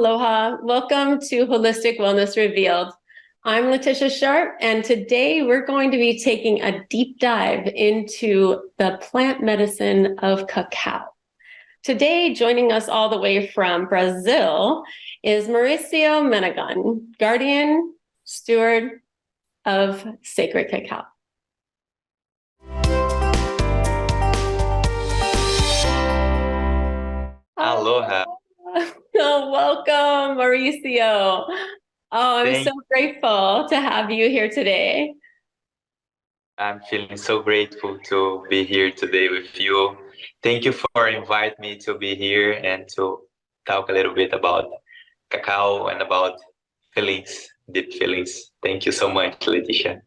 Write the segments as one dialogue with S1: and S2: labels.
S1: Aloha. Welcome to Holistic Wellness Revealed. I'm Leticia Sharp, and today we're going to be taking a deep dive into the plant medicine of cacao. Today, joining us all the way from Brazil is Mauricio Menegon, guardian steward of sacred cacao.
S2: Aloha.
S1: Oh, welcome, Mauricio. Oh, I'm so
S2: Thank
S1: grateful to have you here today.
S2: I'm feeling so grateful to be here today with you. Thank you for inviting me to be here and to talk a little bit about cacao and about feelings, deep feelings. Thank you so much, Leticia.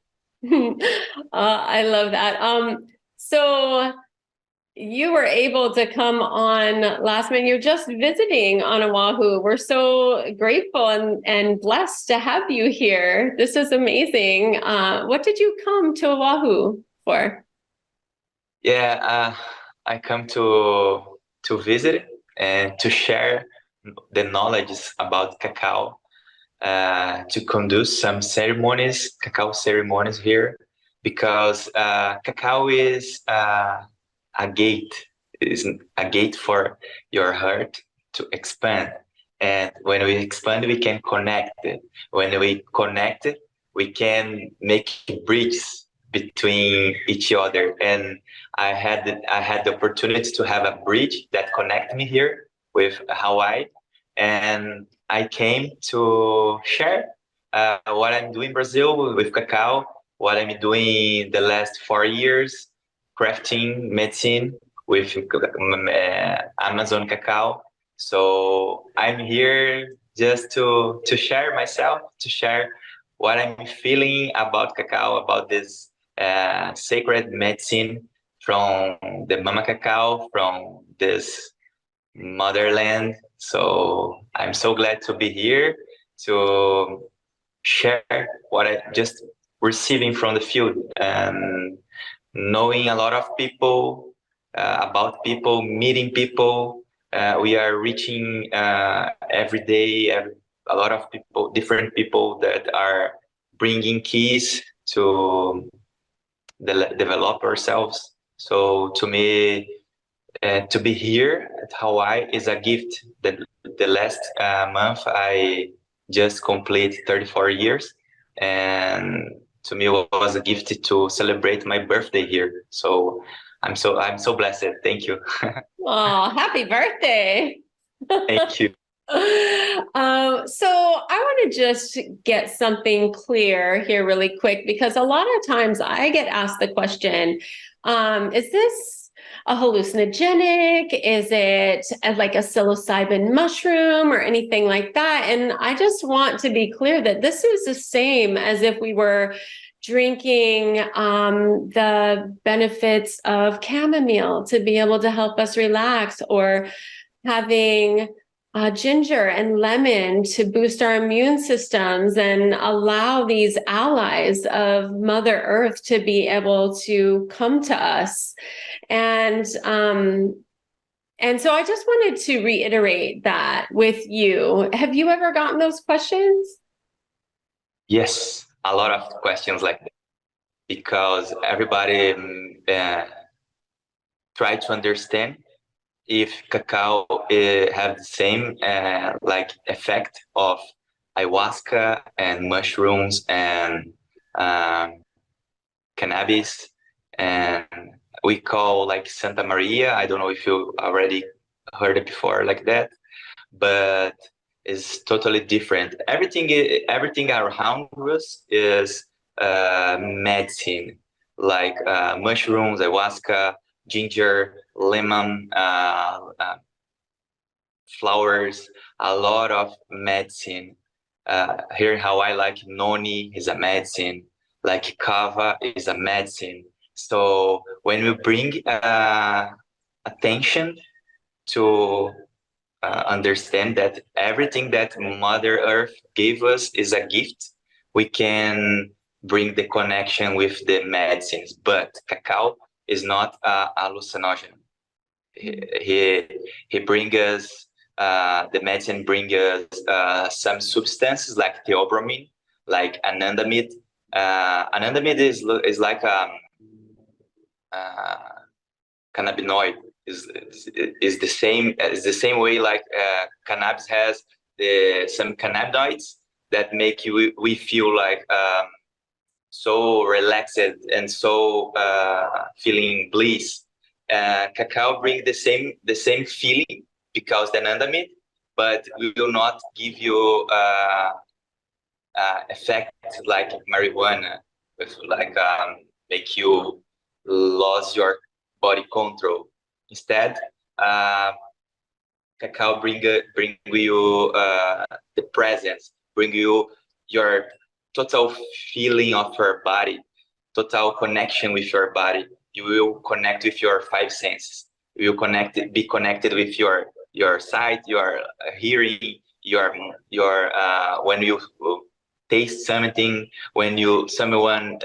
S1: I love that. So you were able to come on last minute. You're just visiting on Oahu. We're so grateful and blessed to have you here. This is amazing. What did you come to Oahu for?
S2: Yeah, I come to visit and to share the knowledge about cacao, to conduct some ceremonies, cacao ceremonies here, because cacao a gate, is a gate for your heart to expand. And when we expand, we can connect it. When we connect it, we can make bridges between each other. And I had the opportunity to have a bridge that connect me here with Hawaii, and I came to share what I'm doing in Brazil with cacao, what I'm doing the last 4 years, crafting medicine with Amazon cacao. So I'm here just to share myself, to share what I'm feeling about cacao, about this sacred medicine from the mama cacao, from this motherland. So I'm so glad to be here to share what I just receiving from the field and knowing a lot of people, about people, meeting people. We are reaching every day a lot of people, different people that are bringing keys to develop ourselves. So to me, to be here at Hawaii is a gift. The last month I just complete 34 years, and to me it was a gift to celebrate my birthday here. So I'm so blessed. Thank you.
S1: Oh, happy birthday.
S2: Thank you.
S1: So I want to just get something clear here really quick, because a lot of times I get asked the question, is this a hallucinogenic? Is it like a psilocybin mushroom or anything like that? And I just want to be clear that this is the same as if we were drinking the benefits of chamomile to be able to help us relax, or having ginger and lemon to boost our immune systems and allow these allies of Mother Earth to be able to come to us. And so I just wanted to reiterate that with you. Have you ever gotten those questions?
S2: Yes, a lot of questions like that, because everybody try to understand if cacao have the same like effect of ayahuasca and mushrooms and um, cannabis, and we call like Santa Maria. I don't know if you already heard it before like that, but it's totally different. Everything around us is medicine, like mushrooms, ayahuasca, ginger, lemon, flowers, a lot of medicine. Here in Hawaii, like noni is a medicine, like kava is a medicine. So when we bring attention to understand that everything that Mother Earth gave us is a gift, we can bring the connection with the medicines. But cacao is not a hallucinogen. He brings us the medicine bring us some substances like theobromine, like anandamide. Anandamide is like uh, cannabinoid. Is the same way like cannabis has some cannabinoids that make you we feel like so relaxed and so feeling bliss. Cacao bring the same feeling because the anandamide, but we will not give you effect like marijuana, with like make you lose your body control. Instead, uh, cacao bring you the presence, bring you your total feeling of your body, total connection with your body. You will connect with your five senses. You will be connected with your sight, your hearing, your when you taste something, when someone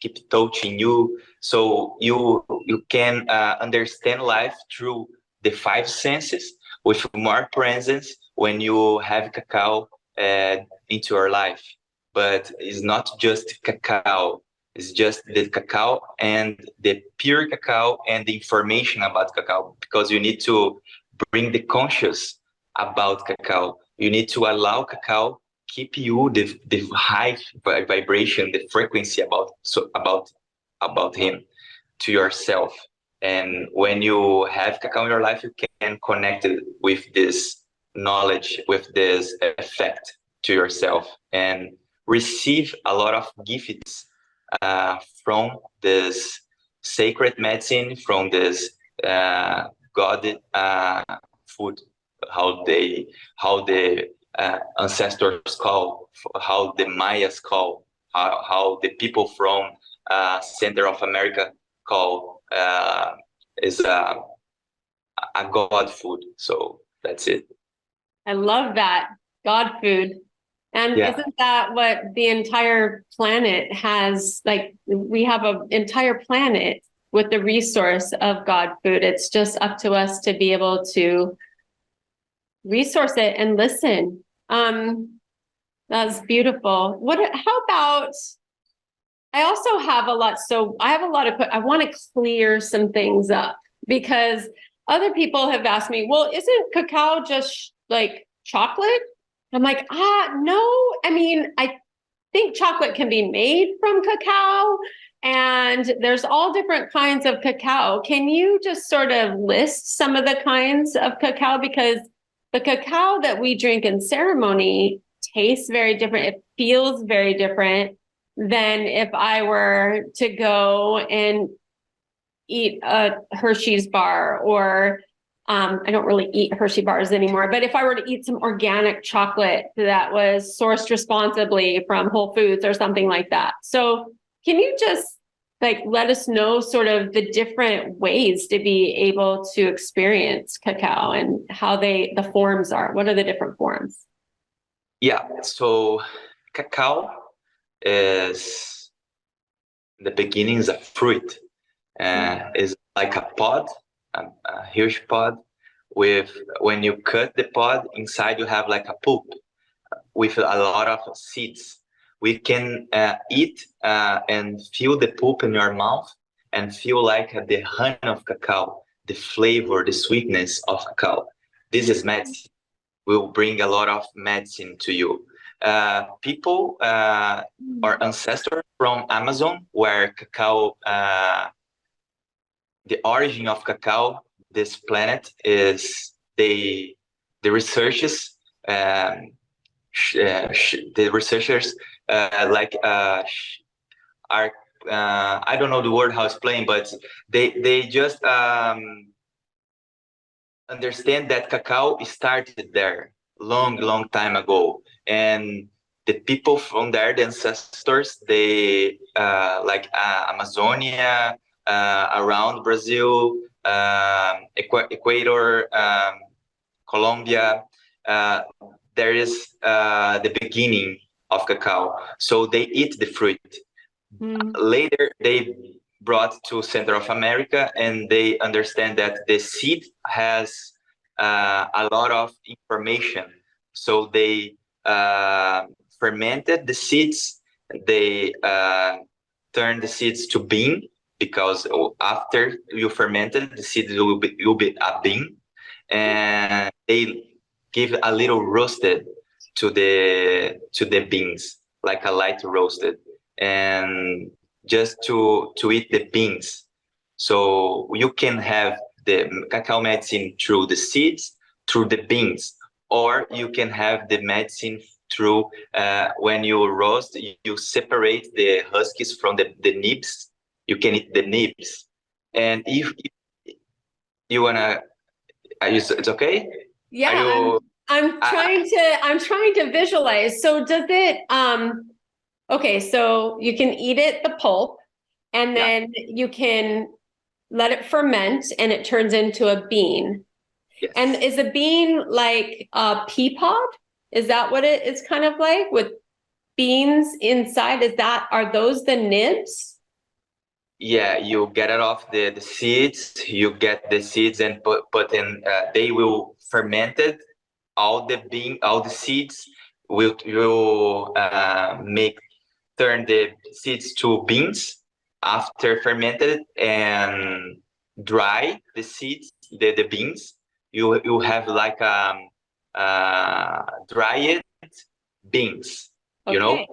S2: keep touching you, so you can understand life through the five senses with more presence when you have cacao into your life. But it's not just cacao, it's just the cacao and the pure cacao and the information about cacao, because you need to bring the conscious about cacao. You need to allow cacao keep you the high vibration, the frequency about him to yourself. And when you have cacao in your life, you can connect it with this knowledge, with this effect to yourself, and receive a lot of gifts from this sacred medicine, from this God food, how the ancestors call, how the Mayas call, how the people from center of America call, is a God food. So that's it.
S1: I love that. God food. And
S2: Yeah.
S1: isn't that what the entire planet has? Like, we have an entire planet with the resource of God food. It's just up to us to be able to resource it and listen. That's beautiful. How about, I also have a lot. So I have a lot of, I want to clear some things up because other people have asked me, well, isn't cacao just like chocolate? I'm like, no. I mean, I think chocolate can be made from cacao and there's all different kinds of cacao. Can you just sort of list some of the kinds of cacao? Because the cacao that we drink in ceremony tastes very different. It feels very different than if I were to go and eat a Hershey's bar, or I don't really eat Hershey bars anymore, but if I were to eat some organic chocolate that was sourced responsibly from Whole Foods or something like that. So can you just like let us know sort of the different ways to be able to experience cacao and how the forms are? What are the different forms?
S2: Yeah. So cacao is the beginning is a fruit. Is like a pod, a huge pod. With when you cut the pod, inside you have like a pulp with a lot of seeds. We can eat and feel the pulp in your mouth and feel like the honey of cacao, the flavor, the sweetness of cacao. This is medicine. Will bring a lot of medicine to you. People, our ancestors from Amazon, where cacao, the origin of cacao, this planet is the researchers, the researchers are I don't know the word how it's playing, but they just understand that cacao started there long time ago, and the people from there, the ancestors, they Amazonia, around Brazil, Ecuador, Colombia, uh, there is the beginning of cacao, so they eat the fruit. Later they brought to Center of America, and they understand that the seed has a lot of information. So they fermented the seeds. They turned the seeds to bean, because after you fermented, the seeds will be a bean, and they give a little roasted to the beans, like a light roasted, and just to eat the beans. So you can have the cacao medicine through the seeds, through the beans, or you can have the medicine through when you roast, you separate the huskies from the nibs. You can eat the nibs, and if you wanna, it's okay. Are
S1: Yeah,
S2: you?
S1: I'm trying to visualize. So does it okay, so you can eat it the pulp, and
S2: Yeah.
S1: then you can let it ferment and it turns into a bean. And
S2: Yes.
S1: is a bean like a pea pod? Is that what it is kind of like with beans inside? Are those the nibs?
S2: Yeah, you get it off the seeds. You get the seeds and put in. They will ferment it. All the seeds will make turn the seeds to beans after fermented, and dry the seeds, the beans. You have like dried beans. You know,
S1: Okay.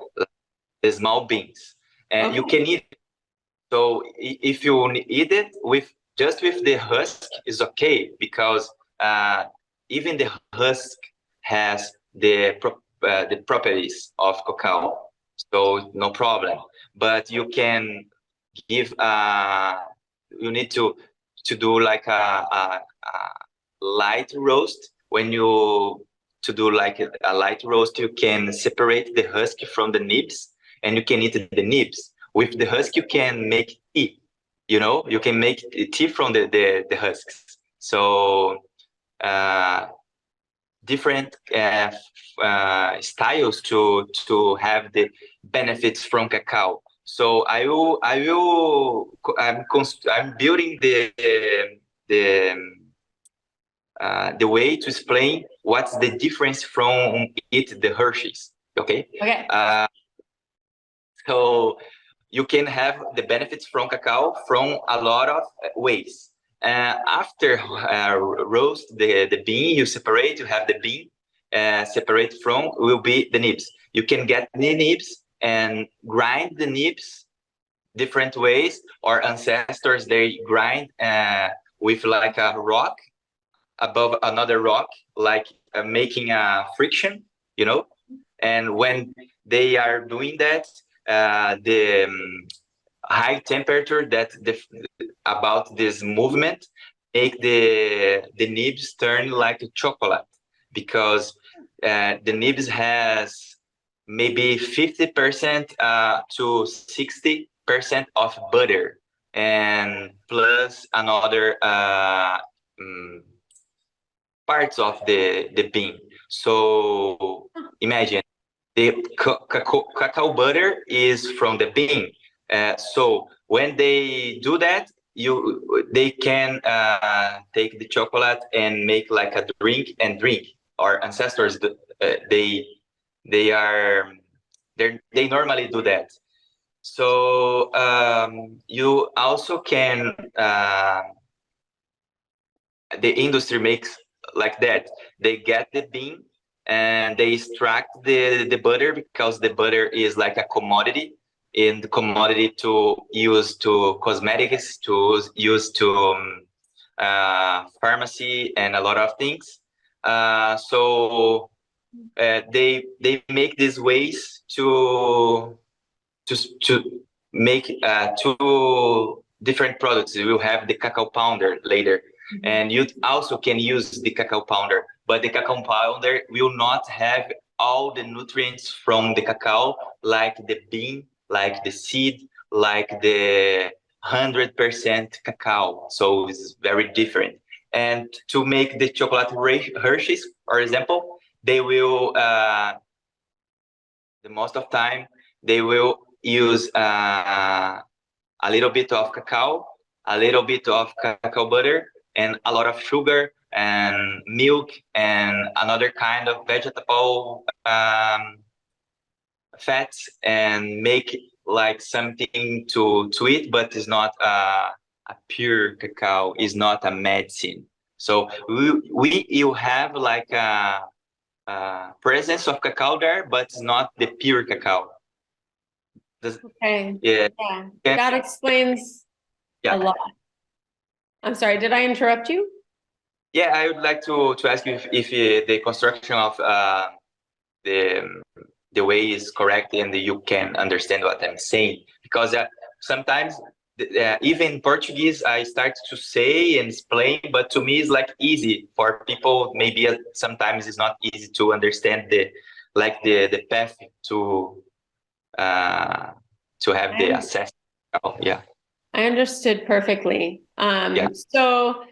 S2: the small beans, and you
S1: Okay.
S2: can eat. So if you eat it with just with the husk is okay, because even the husk has the properties of cacao, so no problem. But you can give you need to do like a light roast. When you to do like a light roast, you can separate the husk from the nibs, and you can eat the nibs. With the husk, you can make tea. You know, you can make tea from the husks. So uh, different styles to have the benefits from cacao. So I'm building the the way to explain what's the difference from it the Hershey's. Okay.
S1: Okay.
S2: Uh, so you can have the benefits from cacao from a lot of ways. After roast the bean, you separate, you have the bean, separate from will be the nibs. You can get the nibs and grind the nibs different ways, or ancestors, they grind with like a rock above another rock, like making a friction, you know. And when they are doing that, the high temperature that about this movement make the nibs turn like a chocolate, because the nibs has maybe 50% to 60% of butter, and plus another parts of the bean. So imagine the cacao butter is from the bean. So when they do that, they can take the chocolate and make like a drink and drink. Our ancestors, they are they normally do that. So you also can the industry makes like that. They get the bean and they extract the butter, because the butter is like a commodity, in the commodity to use to cosmetics, to use to pharmacy and a lot of things. So they make these ways to make two different products. We will have the cacao powder later, and you also can use the cacao powder, but the cacao powder will not have all the nutrients from the cacao, like the bean, like the seed, like the 100% cacao. So it's very different. And to make the chocolate Hershey's, for example, they will the most of time they will use a little bit of cacao, a little bit of cacao butter, and a lot of sugar, and milk and another kind of vegetable fats and make like something to eat, but it's not a pure cacao, is not a medicine. So you have like a presence of cacao there, but it's not the pure cacao.
S1: Okay.
S2: Yeah,
S1: Yeah.
S2: yeah,
S1: That explains a
S2: yeah.
S1: lot. I'm sorry, did I interrupt you?
S2: Yeah, I would like to ask you if the construction of the the way is correct and you can understand what I'm saying, because sometimes even Portuguese I start to say and explain, but to me it's like easy for people. Maybe sometimes it's not easy to understand the path uh, to have the
S1: I,
S2: access. Oh, yeah,
S1: I understood perfectly.
S2: yeah.
S1: So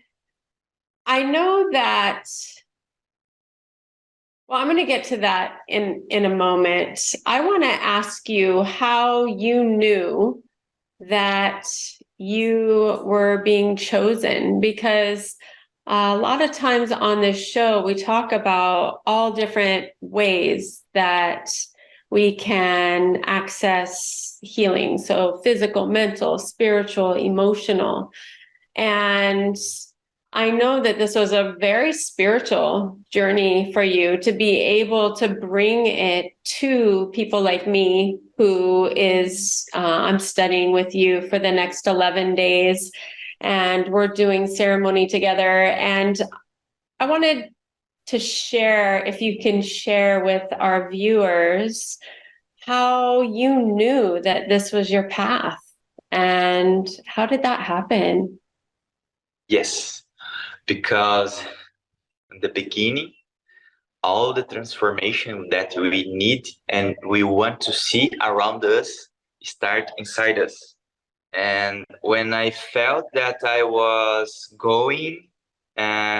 S1: I know that, well, I'm going to get to that in a moment. I want to ask you how you knew that you were being chosen, because a lot of times on this show, we talk about all different ways that we can access healing. So physical, mental, spiritual, emotional. And I know that this was a very spiritual journey for you to be able to bring it to people like me, who is, I'm studying with you for the next 11 days, and we're doing ceremony together. And I wanted to share, if you can share with our viewers, how you knew that this was your path and how did that happen?
S2: Yes, because in the beginning, all the transformation that we need and we want to see around us start inside us. And when I felt that I was going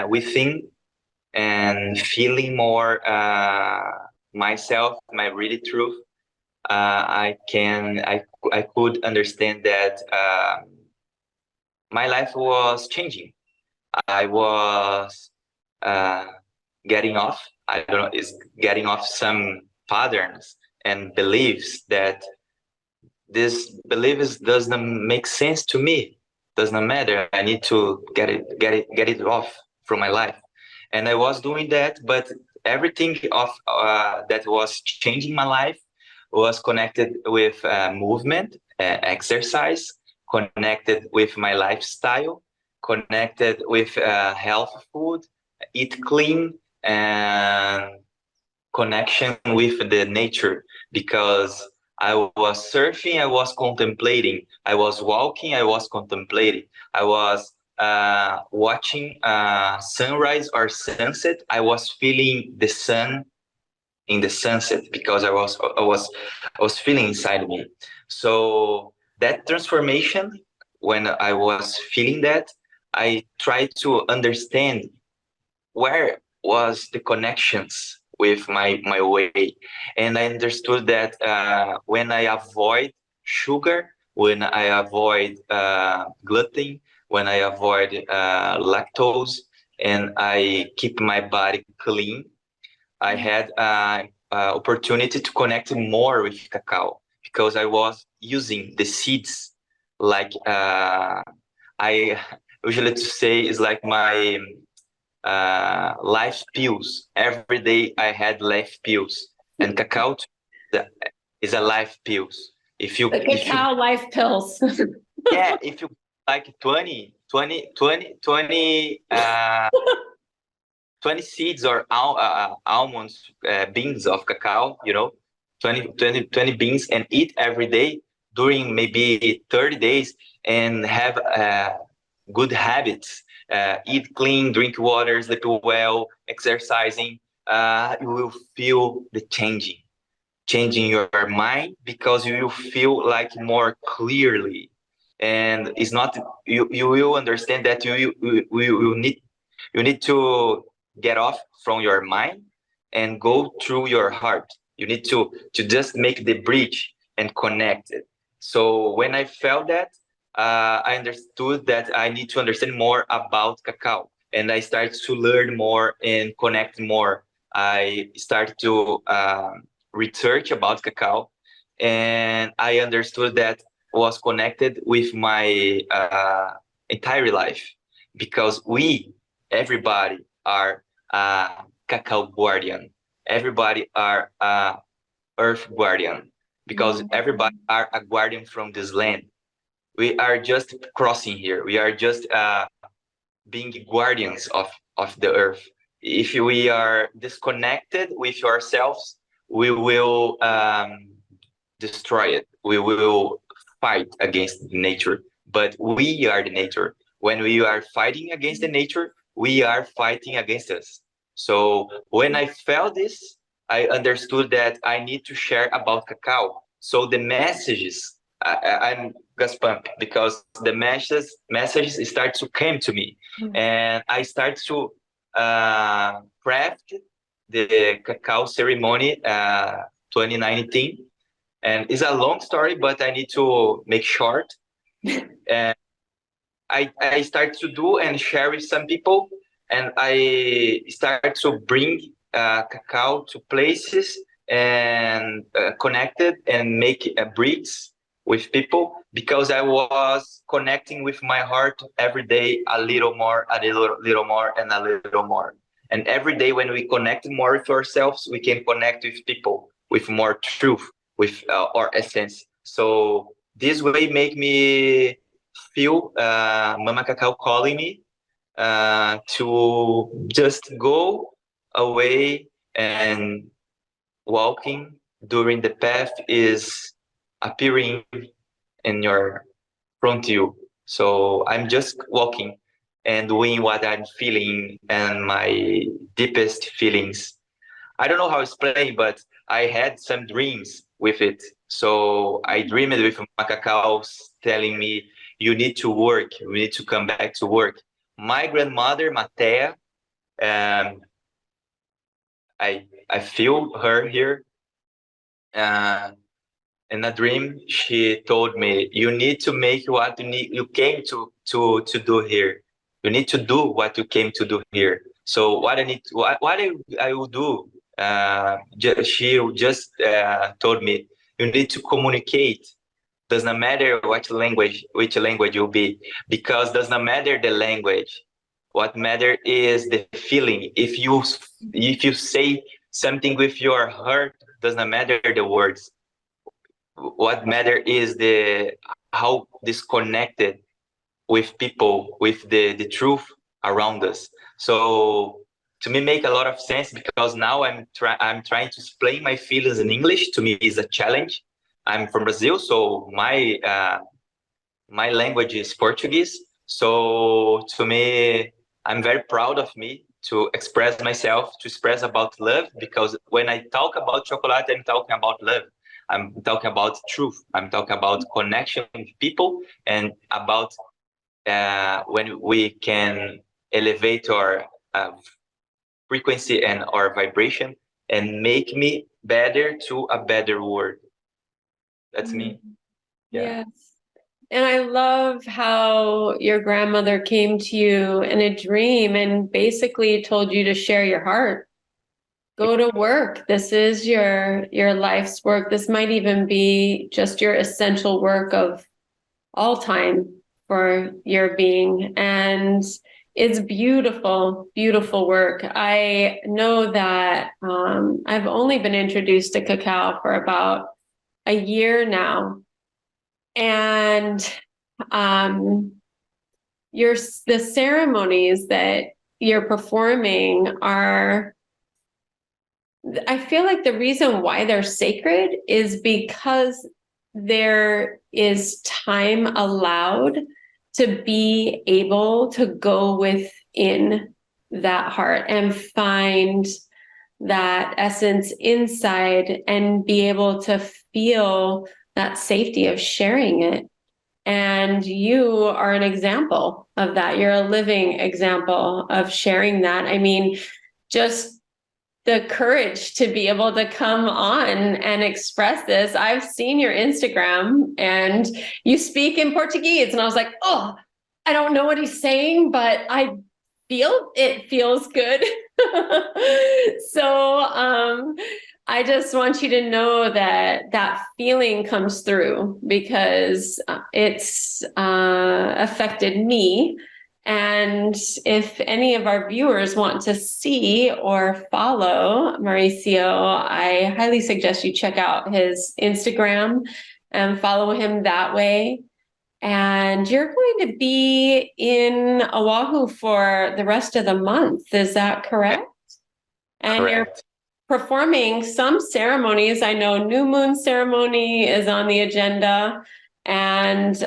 S2: within and feeling more myself, my really truth, I could understand that my life was changing. I was uh, getting off. I don't know, is getting off some patterns and beliefs that this beliefs doesn't make sense to me. Doesn't matter. I need to get it off from my life. And I was doing that, but everything of that was changing my life was connected with movement, exercise, connected with my lifestyle, connected with health food, eat clean, and connection with the nature, because I was surfing, I was contemplating, I was walking, I was contemplating, I was watching sunrise or sunset. I was feeling the sun in the sunset because I was feeling inside me. So that transformation, when I was feeling that, I tried to understand where was the connections with my way, and I understood that when I avoid sugar, when I avoid gluten, when I avoid lactose, and I keep my body clean, I had opportunity to connect more with cacao, because I was using the seeds like I usually to say is like my life pills. Every day I had life pills, and cacao is a life pills.
S1: The
S2: If you
S1: cacao life pills.
S2: yeah, if you like 20 seeds or almonds, beans of cacao, 20 beans, and eat every day during maybe 30 days, and have good habits, eat clean, drink water, sleep well, exercising, you will feel the changing your mind, because you will feel like more clearly. And it's not, you will understand that you need to get off from your mind and go through your heart. You need to just make the bridge and connect it. So when I felt that, I understood that I need to understand more about cacao. and I started to learn more and connect more. I started to research about cacao, and I understood that was connected with my entire life, because everybody are cacao guardian. Everybody are earth guardian, because everybody are a guardian from this land. We are just crossing here. We are just being guardians of the earth. If we are disconnected with ourselves, we will destroy it. We will fight against nature. But we are the nature. When we are fighting against the nature, we are fighting against us. So when I felt this, I understood that I need to share about cacao. So the messages, I'm goosebump, because the messages start to come to me, and I start to craft the cacao ceremony 2019, and it's a long story, but I need to make short. And I start to do and share with some people, and I start to bring cacao to places and connected and make breeds with people, because I was connecting with my heart every day, a little more, a little more, and a little more. And every day when we connect more with ourselves, we can connect with people with more truth, with our essence. So this way make me feel Mama Cacao calling me to just go away, and walking during the path is appearing in your front view. So I'm just walking and doing what I'm feeling and my deepest feelings. I don't know how to explain, but I had some dreams with it. So I dreamed with macacaos telling me, you need to work, you need to come back to work. My grandmother, Matea, um, I feel her here. Uh, in a dream, she told me, you need to make what you came to do here. You need to do what you came to do here. So what I will do, she just told me, you need to communicate. Does not matter which language will be, because does not matter the language. What matter is the feeling. If you say something with your heart, does not matter the words. What matter is the how disconnected with people, with the truth around us. So to me make a lot of sense, because now I'm trying to explain my feelings in English. To me is a challenge. I'm from Brazil, so my language is Portuguese. So to me, I'm very proud of me to express myself, to express about love, because when I talk about chocolate, I'm talking about love. I'm talking about truth. I'm talking about connection with people, and about when we can elevate our frequency and our vibration and make me better to a better world. That's me. Yeah.
S1: Yes. And I love how your grandmother came to you in a dream and basically told you to share your heart. Go to work. This is your life's work. This might even be just your essential work of all time for your being. And it's beautiful, beautiful work. I know that I've only been introduced to cacao for about a year now. And the ceremonies that you're performing are, I feel like the reason why they're sacred is because there is time allowed to be able to go within that heart and find that essence inside and be able to feel that safety of sharing it. And you are an example of that. You're a living example of sharing that. I mean, just the courage to be able to come on and express this. I've seen your Instagram and you speak in Portuguese, and I was like, oh, I don't know what he's saying, but I it feels good. So I just want you to know that that feeling comes through because it's affected me. And if any of our viewers want to see or follow Mauricio, I highly suggest you check out his Instagram and follow him that way. And you're going to be in Oahu for the rest of the month. Is that correct? And you're
S2: Correct.
S1: performing some ceremonies. I know new moon ceremony is on the agenda, and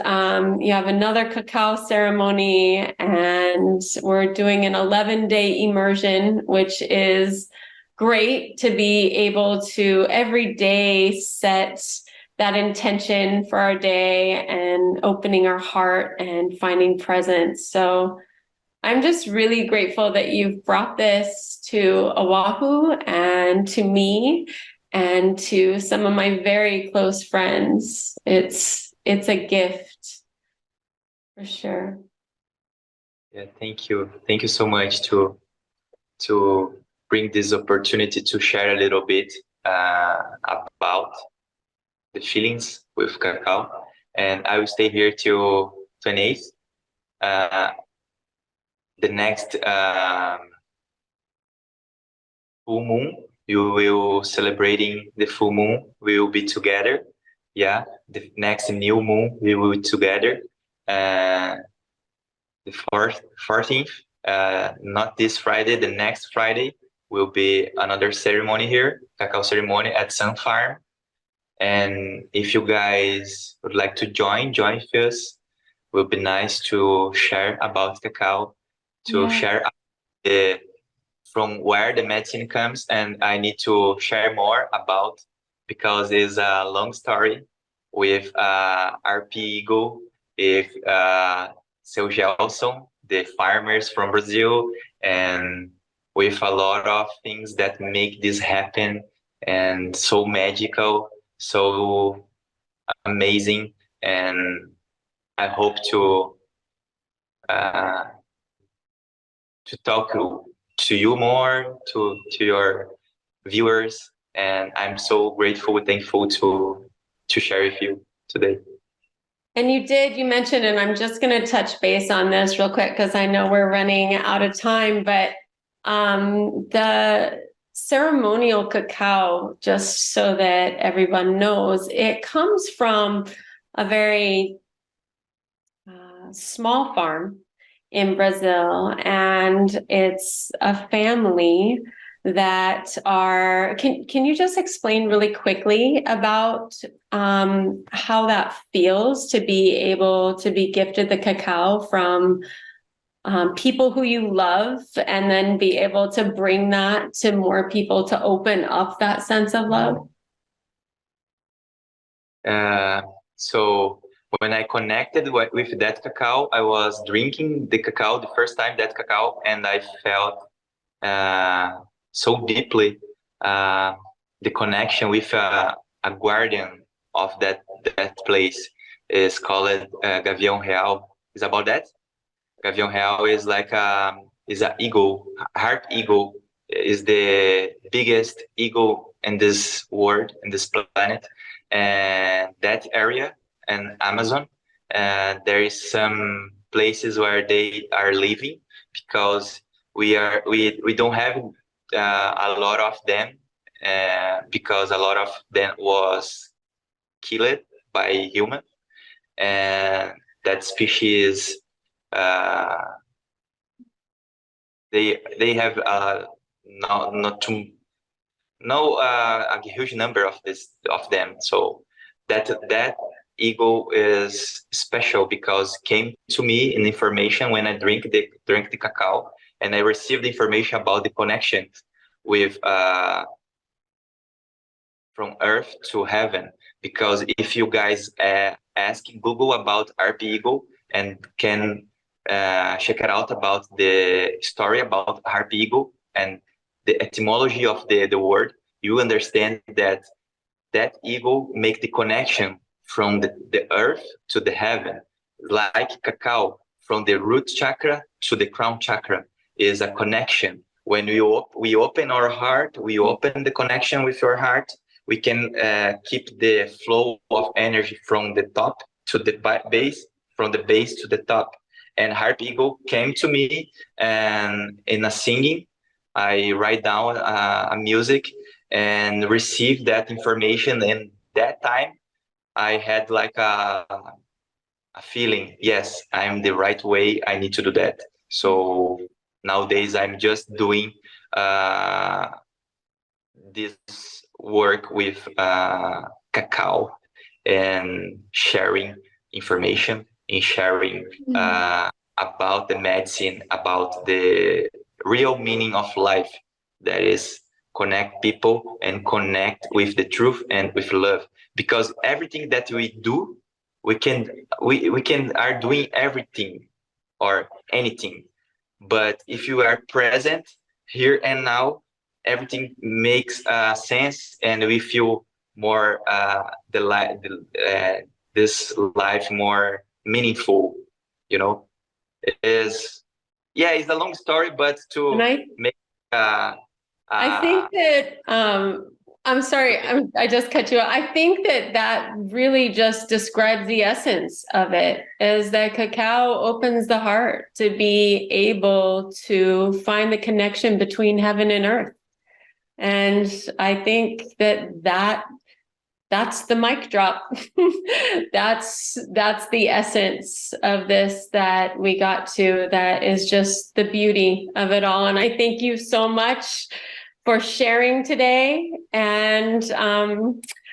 S1: you have another cacao ceremony, and we're doing an 11-day immersion, which is great to be able to every day set that intention for our day and opening our heart and finding presence. So I'm just really grateful that you've brought this to Oahu and to me and to some of my very close friends. It's a gift for sure.
S2: Yeah, thank you. Thank you so much to bring this opportunity to share a little bit about the feelings with Cacao. And I will stay here till 28th. The next full moon, you will celebrating the full moon. We will be together. Yeah, the next new moon we will be together. The 14th, not this Friday, the next Friday will be another ceremony here, cacao ceremony at Sun Farm. And if you guys would like to join with us. It will be nice to share about cacao, to share the from where the medicine comes, and I need to share more about because it's a long story with RP Eagle, with Seu Gelson, the farmers from Brazil, and with a lot of things that make this happen and so magical, so amazing, and I hope uh, to talk to you more, to your viewers, and I'm so grateful and thankful to share with you today.
S1: And you mentioned, and I'm just going to touch base on this real quick because I know we're running out of time, but the ceremonial cacao, just so that everyone knows, it comes from a very small farm in Brazil, and it's a family that are can you just explain really quickly about how that feels to be able to be gifted the cacao from people who you love and then be able to bring that to more people to open up that sense of love?
S2: So when I connected with that cacao, I was drinking the cacao the first time, that cacao, and I felt so deeply the connection with a guardian of that place. Is called Gavião Real. Is about that. Gavião Real is like is an eagle, heart eagle. Is the biggest eagle in this world, in this planet, and that area and Amazon. There is some places where they are living because we don't have a lot of them because a lot of them was killed by human, and that species they have not too no a huge number of them. So that eagle is special because came to me in information when I drink the cacao, and I received information about the connection with from earth to heaven. Because if you guys ask Google about RP eagle and can check it out about the story about harpy eagle and the etymology of the word, you understand that that eagle make the connection from the earth to the heaven, like cacao from the root chakra to the crown chakra. is a connection. When we open our heart, we open the connection with your heart, we can keep the flow of energy from the top to the base, from the base to the top. And Harp Eagle came to me, and in a singing, I write down a music and receive that information. And that time I had like a feeling, yes, I'm the right way, I need to do that. So nowadays I'm just doing this work with Cacao, and sharing information and sharing about the medicine, about the real meaning of life, that is connect people and connect with the truth and with love. Because everything that we do, we can are doing everything or anything, but if you are present here and now, everything makes sense, and we feel more this life more meaningful. You know, it is, yeah, it's a long story, but
S1: And
S2: to make uh,
S1: I
S2: uh,
S1: think that I'm sorry, I just cut you off. I think that that really just describes the essence of it, is that cacao opens the heart to be able to find the connection between heaven and earth. And I think that that's the mic drop. That's the essence of this that we got to. That is just the beauty of it all. And I thank you so much for sharing today. And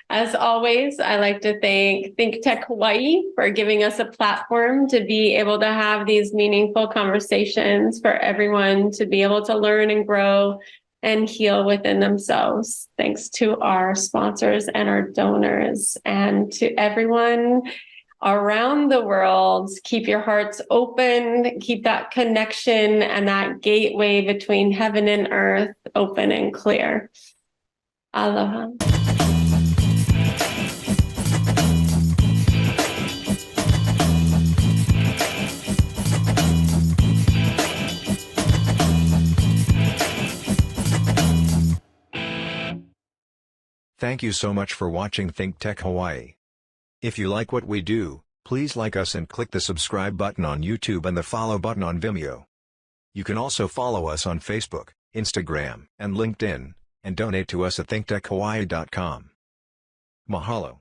S1: as always, I like to thank ThinkTech Hawaii for giving us a platform to be able to have these meaningful conversations for everyone to be able to learn and grow and heal within themselves. Thanks to our sponsors and our donors, and to everyone around the world. Keep your hearts open, keep that connection and that gateway between heaven and earth open and clear. Aloha.
S3: Thank you so much for watching ThinkTech Hawaii. If you like what we do, please like us and click the subscribe button on YouTube and the follow button on Vimeo. You can also follow us on Facebook, Instagram, and LinkedIn, and donate to us at thinktechhawaii.com. Mahalo.